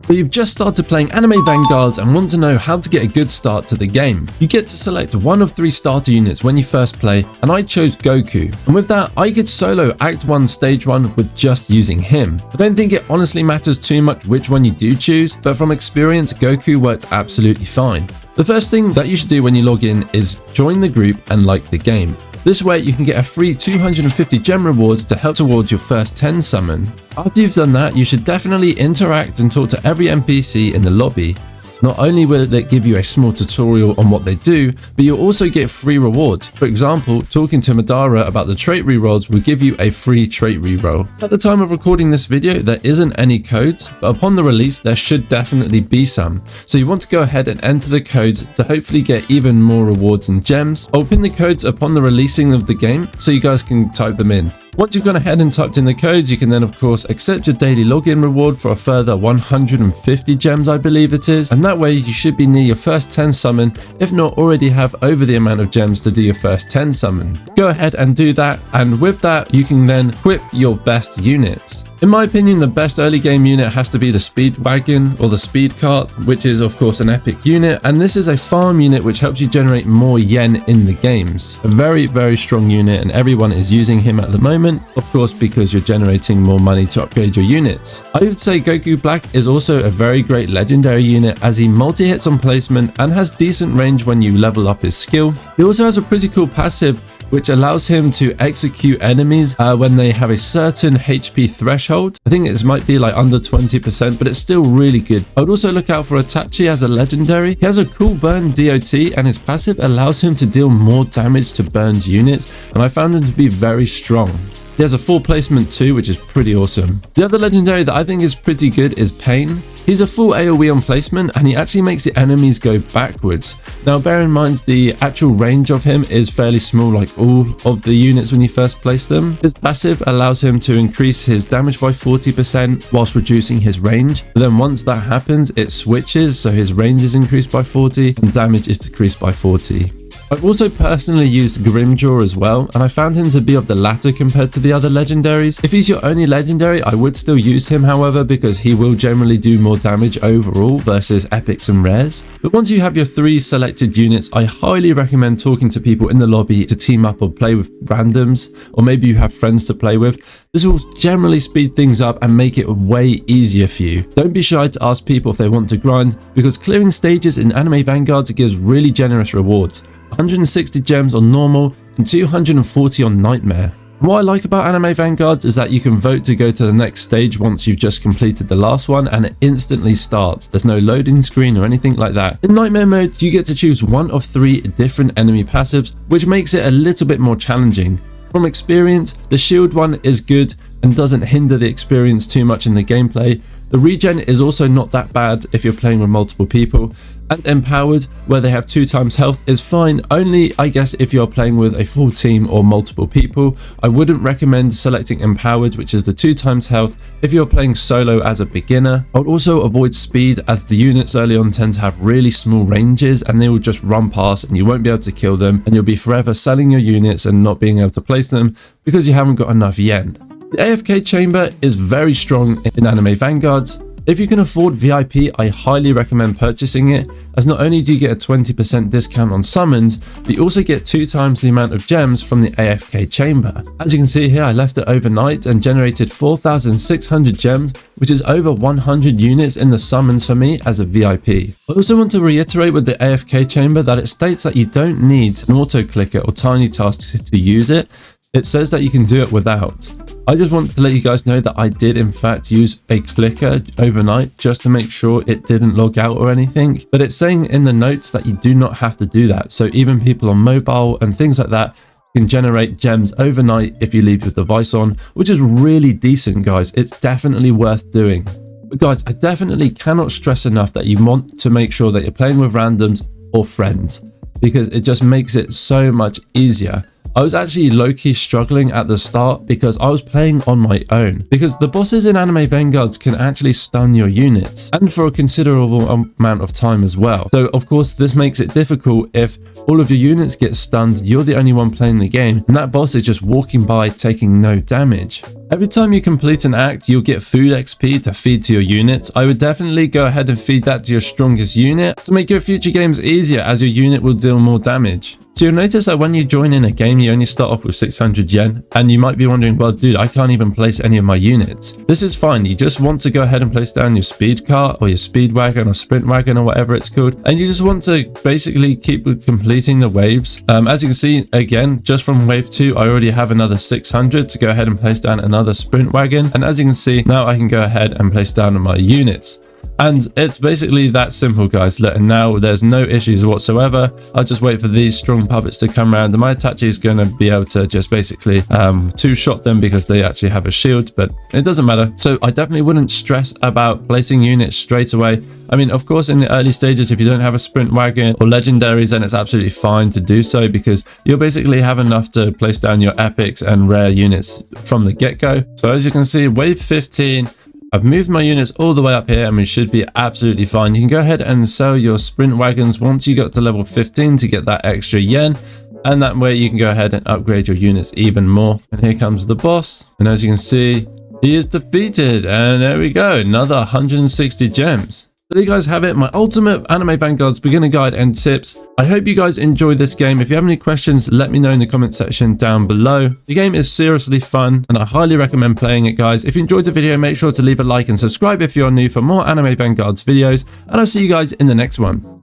So you've just started playing Anime Vanguards and want to know how to get a good start to the game. You get to select one of 3 starter units when you first play, and I chose Goku. And with that, I could solo Act 1 Stage 1 with just using him. I don't think it honestly matters too much which one you do choose, but from experience, Goku worked absolutely fine. The first thing that you should do when you log in is join the group and like the game. This way you can get a free 250 gem rewards to help towards your first 10 summon. After you've done that, you should definitely interact and talk to every NPC in the lobby. Not only will it give you a small tutorial on what they do, but you'll also get free rewards. For example, talking to Madara about the trait rerolls will give you a free trait reroll. At the time of recording this video, there isn't any codes, but upon the release, there should definitely be some. So you want to go ahead and enter the codes to hopefully get even more rewards and gems. I'll pin the codes upon the releasing of the game so you guys can type them in. Once you've gone ahead and typed in the codes, you can then of course accept your daily login reward for a further 150 gems, I believe it is, and that way you should be near your first 10 summon, if not already have over the amount of gems to do your first 10 summon. Go ahead and do that, and with that you can then equip your best units. In my opinion, the best early game unit has to be the Speed Wagon or the Speed Cart, which is of course an epic unit, and this is a farm unit which helps you generate more yen in the games. A very strong unit, and everyone is using him at the moment, of course because you're generating more money to upgrade your units. I would say Goku Black is also a very great legendary unit as he multi-hits on placement and has decent range when you level up his skill. He also has a pretty cool passive which allows him to execute enemies when they have a certain HP threshold. I think it might be like under 20%, but it's still really good. I would also look out for Itachi as a legendary. He has a cool burn DOT, and his passive allows him to deal more damage to burned units, and I found him to be very strong. He has a full placement too, which is pretty awesome. The other legendary that I think is pretty good is Pain. He's a full AoE on placement, and he actually makes the enemies go backwards. Now bear in mind the actual range of him is fairly small, like all of the units when you first place them. His passive allows him to increase his damage by 40% whilst reducing his range. But then once that happens, it switches, so his range is increased by 40 and damage is decreased by 40. I've also personally used Grimjaw as well, and I found him to be of the latter compared to the other legendaries. If he's your only legendary, I would still use him however, because he will generally do more damage overall versus epics and rares. But once you have your 3 selected units, I highly recommend talking to people in the lobby to team up or play with randoms, or maybe you have friends to play with. This will generally speed things up and make it way easier for you. Don't be shy to ask people if they want to grind, because clearing stages in Anime Vanguards gives really generous rewards. 160 gems on normal and 240 on nightmare. And what I like about Anime Vanguards is that you can vote to go to the next stage once you've just completed the last one, and it instantly starts. There's no loading screen or anything like that. In nightmare mode, you get to choose one of 3 different enemy passives, which makes it a little bit more challenging. From experience, the shield one is good and doesn't hinder the experience too much in the gameplay. The regen is also not that bad if you're playing with multiple people, and empowered, where they have 2 times health, is fine, only I guess if you're playing with a full team or multiple people. I wouldn't recommend selecting empowered, which is the 2 times health, if you're playing solo as a beginner. I would also avoid speed, as the units early on tend to have really small ranges and they will just run past and you won't be able to kill them, and you'll be forever selling your units and not being able to place them because you haven't got enough yen. The AFK chamber is very strong in Anime Vanguards. If you can afford VIP, I highly recommend purchasing it, as not only do you get a 20% discount on summons, but you also get 2 times the amount of gems from the AFK chamber. As you can see here, I left it overnight and generated 4,600 gems, which is over 100 units in the summons for me as a VIP. I also want to reiterate with the AFK chamber that it states that you don't need an auto clicker or tiny task to use it. It says that you can do it without. I just want to let you guys know that I did in fact use a clicker overnight just to make sure it didn't log out or anything, but it's saying in the notes that you do not have to do that. So even people on mobile and things like that can generate gems overnight if you leave your device on, which is really decent, guys. It's definitely worth doing. But guys, I definitely cannot stress enough that you want to make sure that you're playing with randoms or friends, because it just makes it so much easier. I was actually low-key struggling at the start because I was playing on my own. Because the bosses in Anime Vanguards can actually stun your units, and for a considerable amount of time as well. So of course this makes it difficult if all of your units get stunned, you're the only one playing the game, and that boss is just walking by taking no damage. Every time you complete an act, you'll get food XP to feed to your units. I would definitely go ahead and feed that to your strongest unit to make your future games easier, as your unit will deal more damage. So you'll notice that when you join in a game, you only start off with 600 yen, and you might be wondering, well dude, I can't even place any of my units. This is fine. You just want to go ahead and place down your speed cart or your speed wagon or sprint wagon or whatever it's called, and you just want to basically keep completing the waves. As you can see, again, just from wave 2, I already have another 600 to go ahead and place down another sprint wagon, and as you can see, now I can go ahead and place down my units. And it's basically that simple, guys. And now there's no issues whatsoever. I'll just wait for these strong puppets to come around, and my Itachi is going to be able to just basically two-shot them because they actually have a shield, but it doesn't matter. So I definitely wouldn't stress about placing units straight away. I mean, of course, in the early stages, if you don't have a sprint wagon or legendaries, then it's absolutely fine to do so because you'll basically have enough to place down your epics and rare units from the get-go. So as you can see, wave 15, I've moved my units all the way up here and we should be absolutely fine. You can go ahead and sell your sprint wagons once you got to level 15 to get that extra yen. And that way you can go ahead and upgrade your units even more. And here comes the boss. And as you can see, he is defeated. And there we go, another 160 gems. There you guys have it, my ultimate Anime Vanguards beginner guide and tips. I hope you guys enjoyed this game. If you have any questions, let me know in the comment section down below. The game is seriously fun and I highly recommend playing it, guys. If you enjoyed the video, make sure to leave a like and subscribe if you're new for more Anime Vanguards videos, and I'll see you guys in the next one.